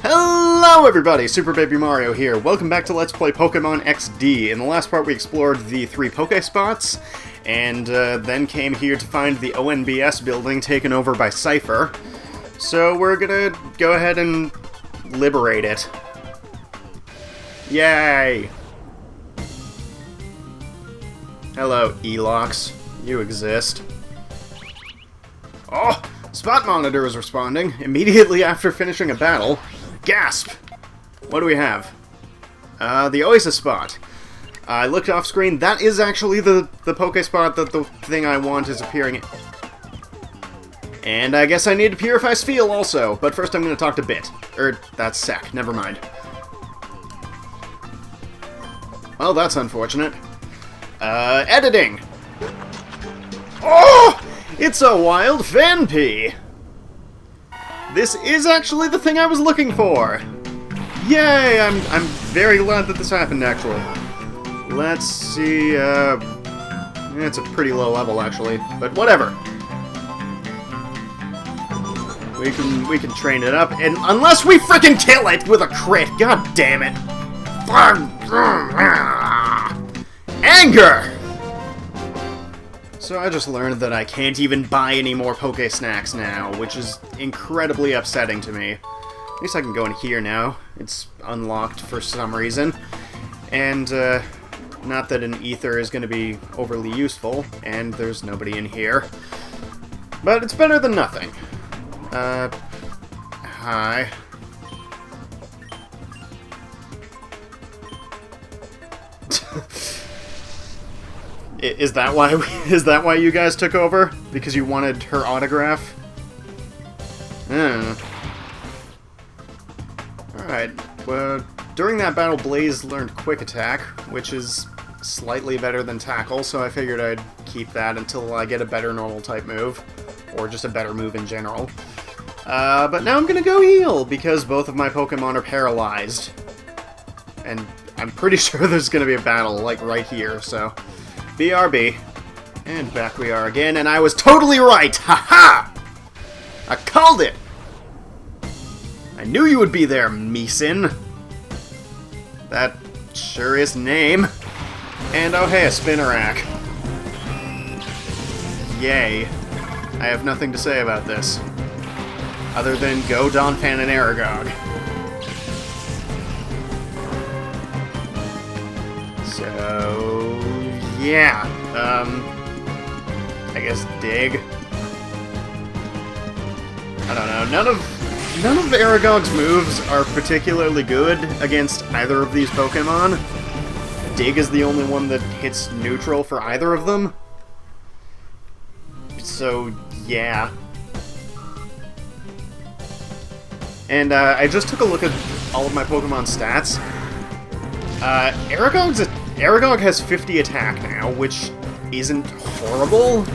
Hello everybody, Super Baby Mario here. Welcome back to Let's Play Pokemon XD. In the last part we explored the 3 Pokespots, and then came here to find the ONBS building taken over by Cipher. So we're gonna go ahead and liberate it. Yay! Hello, Elox. You exist. Oh! Spot monitor is responding immediately after finishing a battle. Gasp! What do we have? The Oasis spot. I looked off screen. That is actually the Pokespot that the thing I want is appearing in. And I guess I need to purify Spheal also, but first I'm going to talk to Bit. That's Sec. Never mind. Well, that's unfortunate. Editing! Oh! It's a wild Fanpy! This is actually the thing I was looking for! Yay! I'm very glad that this happened, actually. Let's see, it's a pretty low level, actually, but whatever. We can train it up, and unless we frickin' kill it with a crit! God damn it! Anger! So I just learned that I can't even buy any more Poke Snacks now, which is incredibly upsetting to me. At least I can go in here now. It's unlocked for some reason. And, not that an ether is going to be overly useful, and there's nobody in here. But it's better than nothing. Hi. Is that why you guys took over? Because you wanted her autograph? Alright, well, during that battle Blaze learned Quick Attack, which is slightly better than Tackle, so I figured I'd keep that until I get a better normal type move, or just a better move in general. But now I'm gonna go heal, because both of my Pokemon are paralyzed. And I'm pretty sure there's gonna be a battle, like, right here, so... BRB. And back we are again, and I was totally right! Ha-ha! I called it! I knew you would be there, Meeson. That sure is name. And oh hey, a Spinnerack. Yay. I have nothing to say about this. Other than go Donphan and Aragog. So... yeah, I guess dig. I don't know, none of Aragog's moves are particularly good against either of these Pokemon. Dig is the only one that hits neutral for either of them. So, yeah. And, I just took a look at all of my Pokemon stats. Aragog has 50 attack now, which isn't horrible,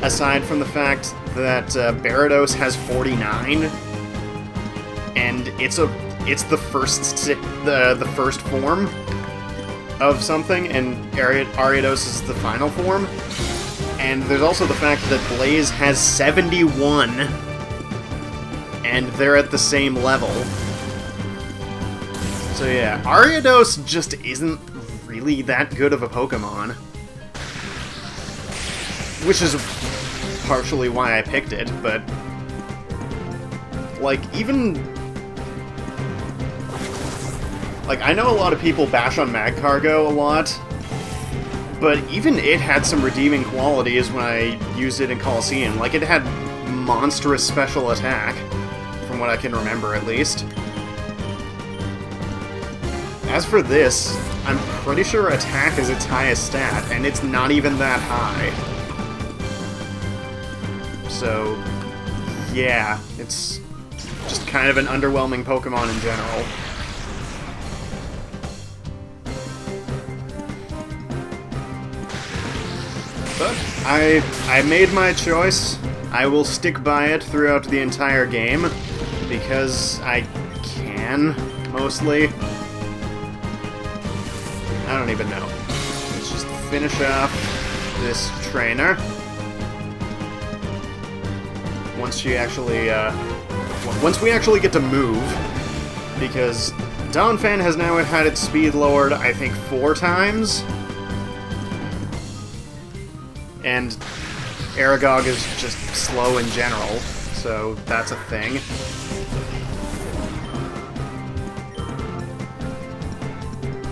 aside from the fact that Gyarados has 49, and it's the first form of something, and Ariados is the final form. And there's also the fact that Blaze has 71, and they're at the same level. So yeah, Ariados just isn't really that good of a Pokemon. Which is partially why I picked it, but... like, even... like, I know a lot of people bash on Magcargo a lot, but even it had some redeeming qualities when I used it in Coliseum. Like, it had monstrous special attack, from what I can remember at least. As for this, I'm pretty sure attack is its highest stat, and it's not even that high. So, yeah, it's just kind of an underwhelming Pokemon in general. But I made my choice. I will stick by it throughout the entire game, because I can, mostly. I don't even know. Let's just finish off this trainer. Once we actually get to move, because Donphan has now had its speed lowered, I think, 4 times. And Aragog is just slow in general, so that's a thing.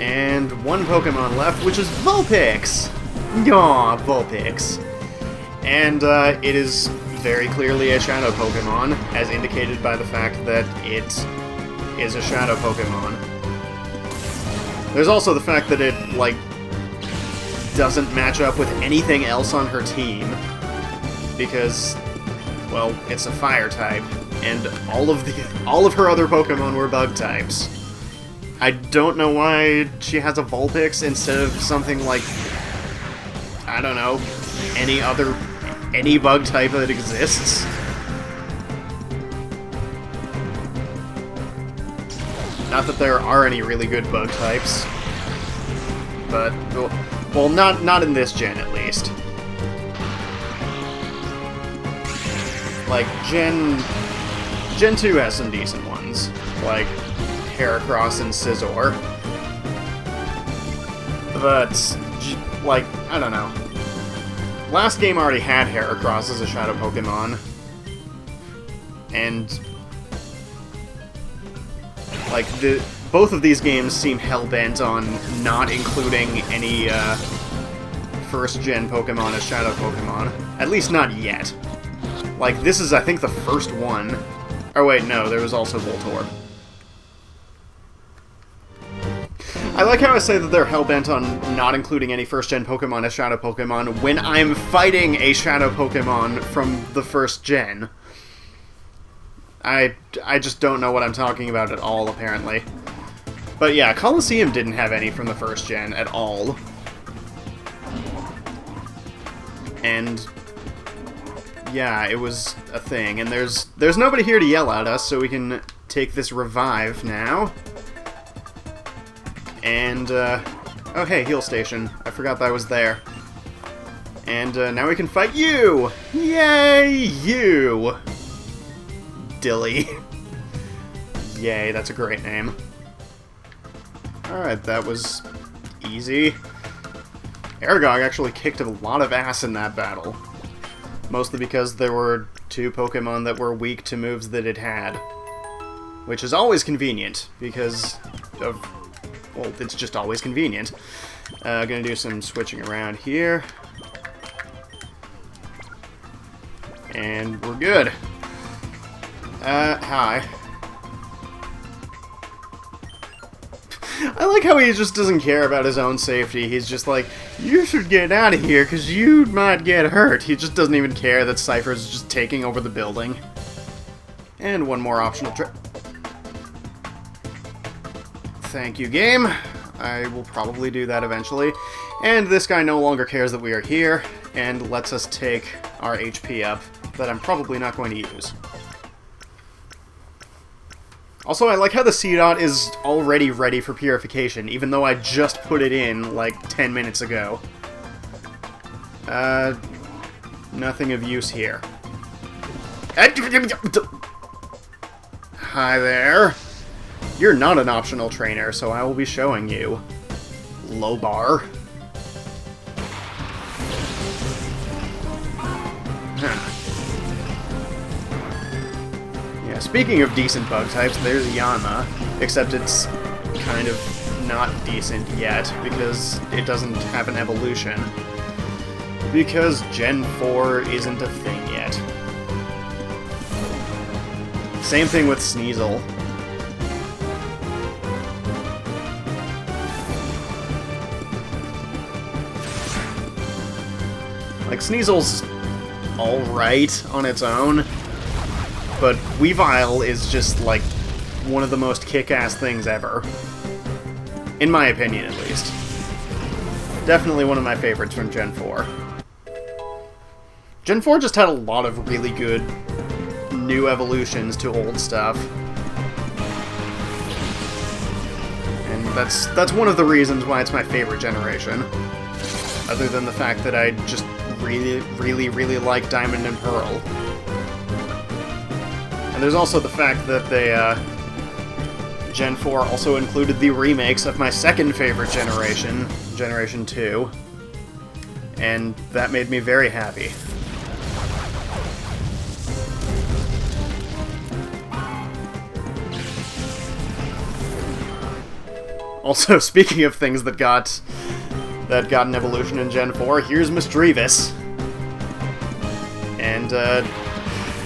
And 1 Pokemon left, which is Vulpix! Aw, Vulpix. And it is very clearly a Shadow Pokemon, as indicated by the fact that it is a Shadow Pokemon. There's also the fact that it, like, doesn't match up with anything else on her team, because, well, it's a Fire type, and all of her other Pokemon were Bug types. I don't know why she has a Vulpix instead of something like, I don't know, any bug type that exists. Not that there are any really good bug types, but, well, not in this gen, at least. Like, Gen 2 has some decent ones, like Heracross and Scizor. But, like, I don't know. Last game already had Heracross as a Shadow Pokemon. And, like, both of these games seem hell-bent on not including any first-gen Pokemon as Shadow Pokemon. At least not yet. Like, this is, I think, the first one. Oh wait, no, there was also Voltorb. I like how I say that they're hell-bent on not including any first-gen Pokemon as Shadow Pokemon when I'm fighting a Shadow Pokemon from the first gen. I just don't know what I'm talking about at all, apparently. But yeah, Colosseum didn't have any from the first gen at all. And yeah, it was a thing. And there's nobody here to yell at us, so we can take this revive now. And, oh hey, heal station. I forgot that was there. And, now we can fight you! Yay, you! Dilly. Yay, that's a great name. Alright, that was easy. Aragog actually kicked a lot of ass in that battle. Mostly because there were 2 Pokemon that were weak to moves that it had. Which is always convenient, because of... well, it's just always convenient. Gonna do some switching around here. And we're good. Hi. I like how he just doesn't care about his own safety. He's just like, you should get out of here, because you might get hurt. He just doesn't even care that Cipher's just taking over the building. And one more optional trip. Thank you, game. I will probably do that eventually. And this guy no longer cares that we are here, and lets us take our HP up, that I'm probably not going to use. Also, I like how the C-Dot is already ready for purification, even though I just put it in, like, 10 minutes ago. Nothing of use here. Hi there. You're not an optional trainer, so I will be showing you. Low bar. Huh. Yeah, speaking of decent bug types, there's Yanma, except it's kind of not decent yet, because it doesn't have an evolution. Because Gen 4 isn't a thing yet. Same thing with Sneasel. Like, Sneasel's alright on its own, but Weavile is just, like, one of the most kick-ass things ever. In my opinion, at least. Definitely one of my favorites from Gen 4. Gen 4 just had a lot of really good new evolutions to old stuff. And that's one of the reasons why it's my favorite generation. Other than the fact that I just really like Diamond and Pearl. And there's also the fact that they, Gen 4 also included the remakes of my second favorite generation, Generation 2, and that made me very happy. Also, speaking of things that got an evolution in Gen 4, here's Misdreavus. And,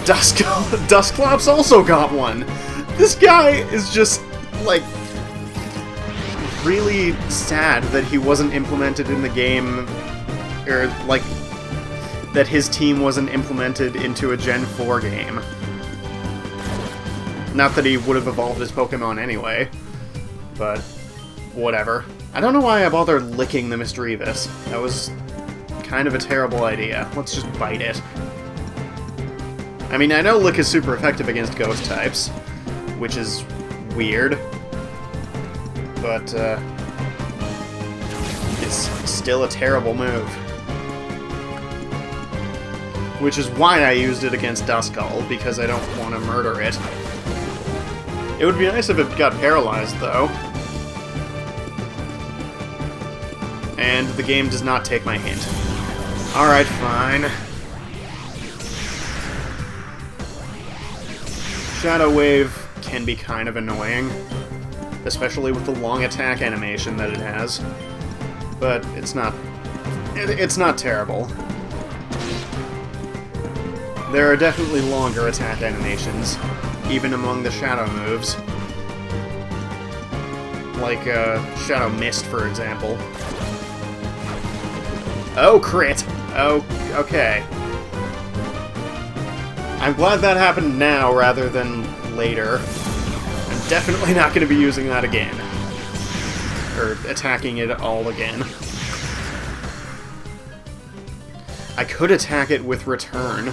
Dusclops also got one! This guy is just, like, really sad that he wasn't implemented in the game, or, like, that his team wasn't implemented into a Gen 4 game. Not that he would have evolved his Pokémon anyway, but whatever. I don't know why I bothered licking the Misdreavus. That was kind of a terrible idea. Let's just bite it. I mean, I know Lick is super effective against ghost types, which is weird, but it's still a terrible move. Which is why I used it against Duskull, because I don't want to murder it. It would be nice if it got paralyzed, though. And the game does not take my hint. Alright, fine. Shadow Wave can be kind of annoying, especially with the long attack animation that it has. But it's not terrible. There are definitely longer attack animations, even among the Shadow moves. Like, Shadow Mist, for example. Oh, crit! Oh, okay. I'm glad that happened now rather than later. I'm definitely not going to be using that again. Or attacking it all again. I could attack it with Return,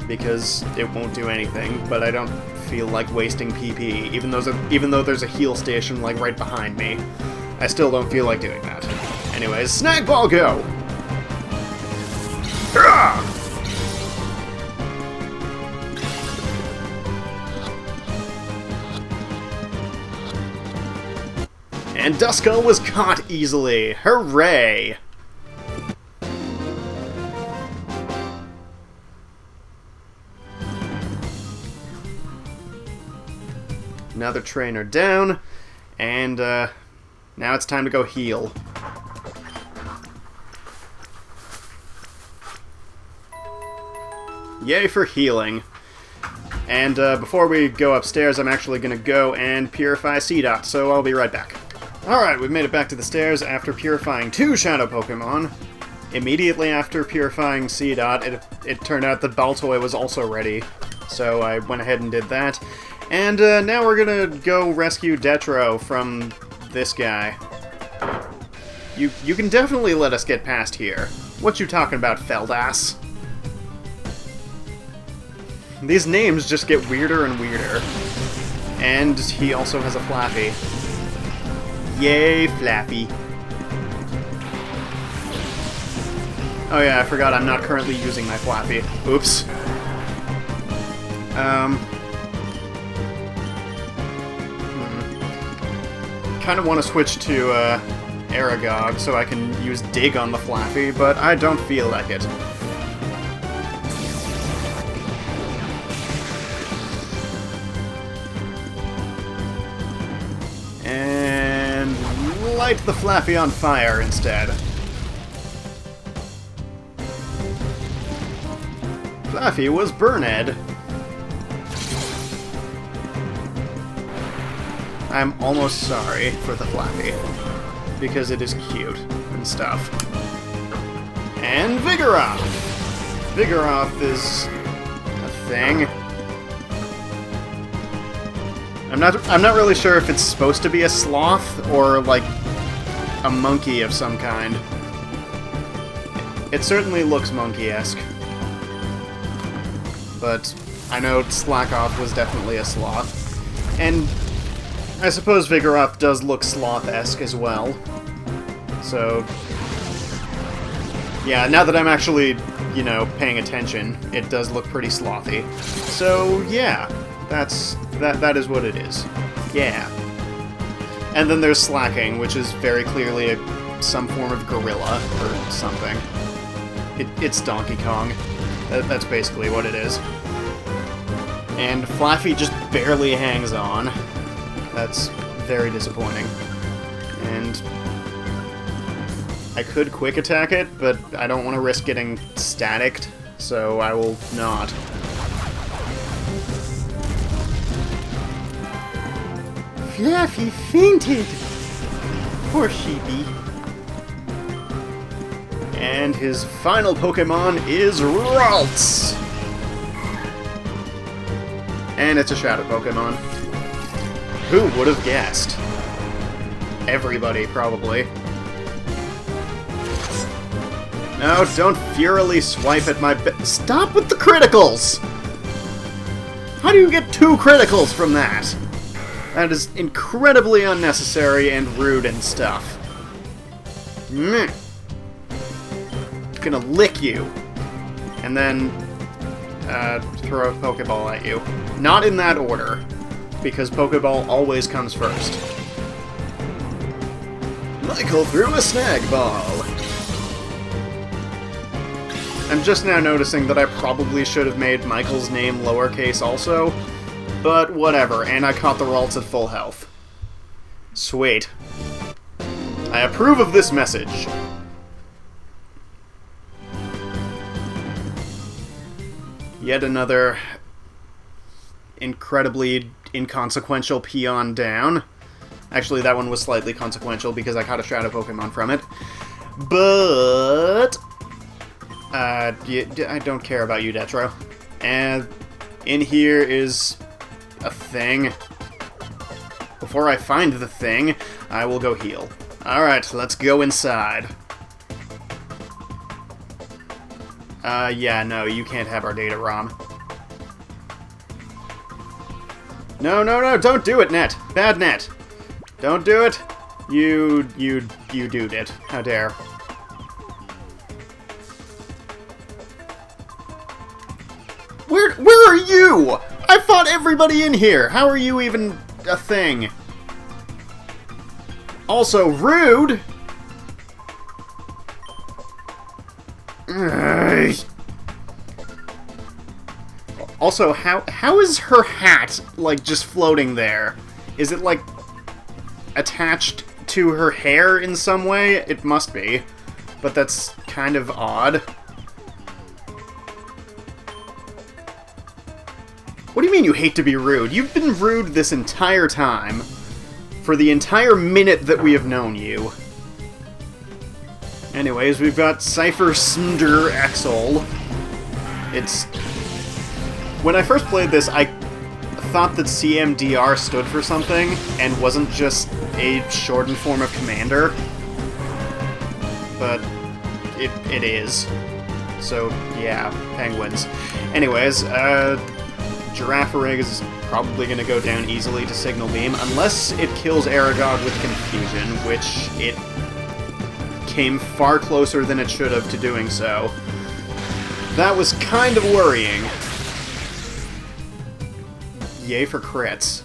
because it won't do anything, but I don't feel like wasting PP, even though there's a heal station, like, right behind me. I still don't feel like doing that. Anyways, Snag Ball, go! Hurrah! And Duskull was caught easily! Hooray! Another trainer down, and now it's time to go heal. Yay for healing. And before we go upstairs, I'm actually going to go and purify Seedot, so I'll be right back. Alright, we've made it back to the stairs after purifying 2 Shadow Pokemon. Immediately after purifying Seedot, it turned out that Baltoy was also ready, so I went ahead and did that. And now we're gonna go rescue Detro from this guy. You can definitely let us get past here. What you talking about, Feldass? These names just get weirder and weirder. And he also has a Flaffy. Yay, Flaffy. Oh yeah, I forgot I'm not currently using my Flaffy. Oops. Kind of want to switch to Aragog so I can use Dig on the Flaffy, but I don't feel like it. And light the Flaffy on fire instead. Flaffy was Burned. I'm almost sorry for the Flaffy, because it is cute and stuff. And Vigoroth! Vigoroth is a thing. I'm not really sure if it's supposed to be a sloth or like a monkey of some kind. It certainly looks monkey-esque. But I know Slackoth was definitely a sloth. And I suppose Vigoroth does look sloth-esque as well. So yeah, now that I'm actually, you know, paying attention, it does look pretty slothy. So yeah, that is what it is. Yeah. And then there's Slacking, which is very clearly some form of gorilla or something. It's Donkey Kong. That's basically what it is. And Flaffy just barely hangs on. That's very disappointing. And I could quick attack it, but I don't want to risk getting staticked, so I will not. Fluffy fainted! Poor sheepy. And his final Pokemon is Ralts! And it's a Shadow Pokemon. Who would have guessed? Everybody, probably. No, don't furiously swipe at my Stop with the criticals! How do you get 2 criticals from that? That is incredibly unnecessary and rude and stuff. Meh. Gonna lick you. And then, throw a Pokeball at you. Not in that order, because Pokeball always comes first. Michael threw a snag ball. I'm just now noticing that I probably should have made Michael's name lowercase also, but whatever, and I caught the Ralts at full health. Sweet. I approve of this message. Yet another incredibly inconsequential peon down. Actually, that one was slightly consequential because I caught a Shadow Pokemon from it. But I don't care about you, Detro. And in here is a thing. Before I find the thing, I will go heal. Alright, let's go inside. Yeah, no, you can't have our data ROM. No, no, no, don't do it, Net! Bad Net! Don't do it! You doed it. How dare. Where are you? I fought everybody in here! How are you even a thing? Also, rude! Also, how is her hat, like, just floating there? Is it, like, attached to her hair in some way? It must be. But that's kind of odd. What do you mean you hate to be rude? You've been rude this entire time. For the entire minute that we have known you. Anyways, we've got Cipher Snder Exol. It's... When I first played this, I thought that CMDR stood for something, and wasn't just a shortened form of Commander. But it is. So, yeah, penguins. Anyways, Girafarig is probably going to go down easily to Signal Beam, unless it kills Aragog with Confusion, which it came far closer than it should have to doing so. That was kind of worrying. Yay for crits.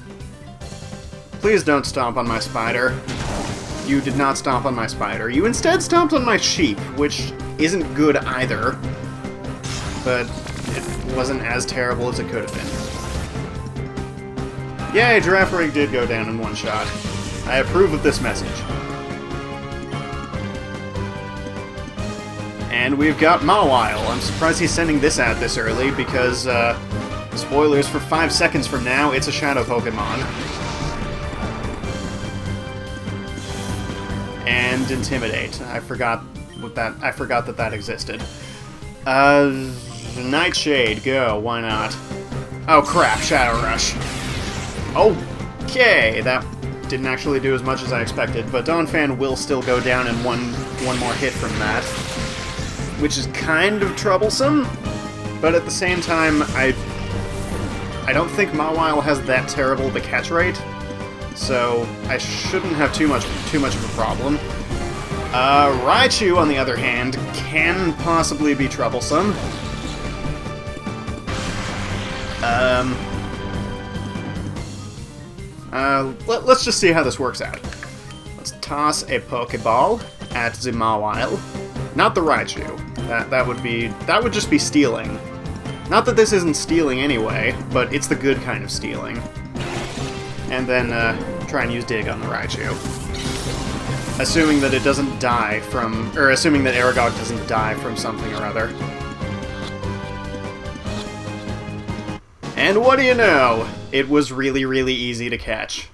Please don't stomp on my spider. You did not stomp on my spider. You instead stomped on my sheep, which isn't good either. But it wasn't as terrible as it could have been. Yay, Girafarig did go down in one shot. I approve of this message. And we've got Mawile. I'm surprised he's sending this out this early, because, spoilers for 5 seconds from now, it's a Shadow Pokemon. And Intimidate. I forgot that existed. Nightshade, go, why not? Oh crap, Shadow Rush. Okay, that didn't actually do as much as I expected, but Donphan will still go down in one more hit from that. Which is kind of troublesome, but at the same time, I don't think Mawile has that terrible of a catch rate, so I shouldn't have too much of a problem. Raichu, on the other hand, can possibly be troublesome. Let's just see how this works out. Let's toss a Pokeball at the Mawile. Not the Raichu. That would just be stealing. Not that this isn't stealing anyway, but it's the good kind of stealing. And then try and use Dig on the Raichu. Assuming that it doesn't die from... or assuming that Aragog doesn't die from something or other. And what do you know? It was really, really easy to catch.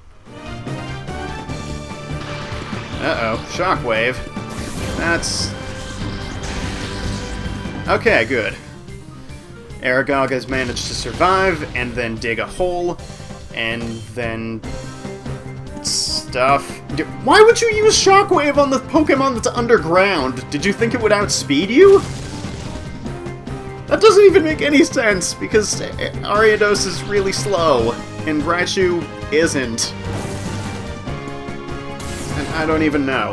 Uh-oh, Shockwave. That's... okay, good. Aragog has managed to survive, and then dig a hole, and then... stuff. Why would you use Shockwave on the Pokemon that's underground? Did you think it would outspeed you? That doesn't even make any sense, because Ariados is really slow, and Raichu isn't. And I don't even know.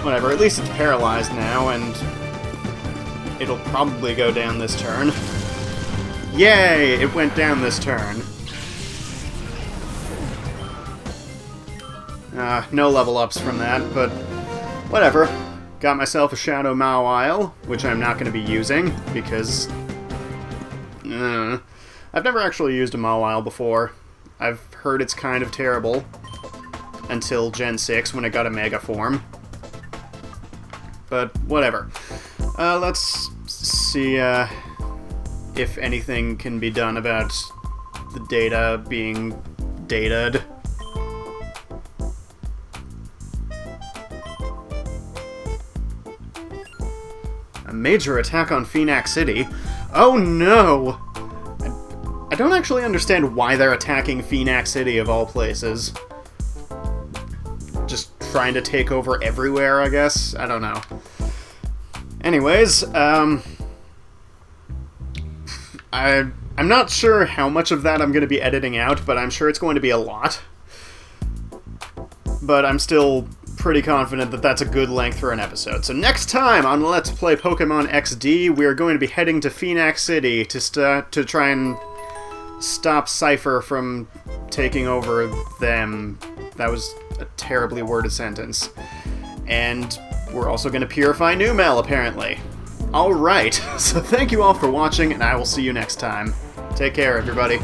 Whatever, at least it's paralyzed now, and it'll probably go down this turn. Yay! It went down this turn. No level ups from that, but whatever. Got myself a Shadow Mawile, which I'm not going to be using, because... I've never actually used a Mawile before. I've heard it's kind of terrible. Until Gen 6, when it got a Mega form. But whatever. Let's see if anything can be done about the data being dataed. A major attack on Phoenix City? Oh no! I don't actually understand why they're attacking Phoenix City of all places. Just trying to take over everywhere, I guess? I don't know. Anyways, I'm not sure how much of that I'm going to be editing out, but I'm sure it's going to be a lot. But I'm still pretty confident that that's a good length for an episode. So next time on Let's Play Pokemon XD, we are going to be heading to Phoenix City to try and stop Cipher from taking over them. That was a terribly worded sentence. And we're also going to purify Numel, apparently. Alright, so thank you all for watching, and I will see you next time. Take care, everybody.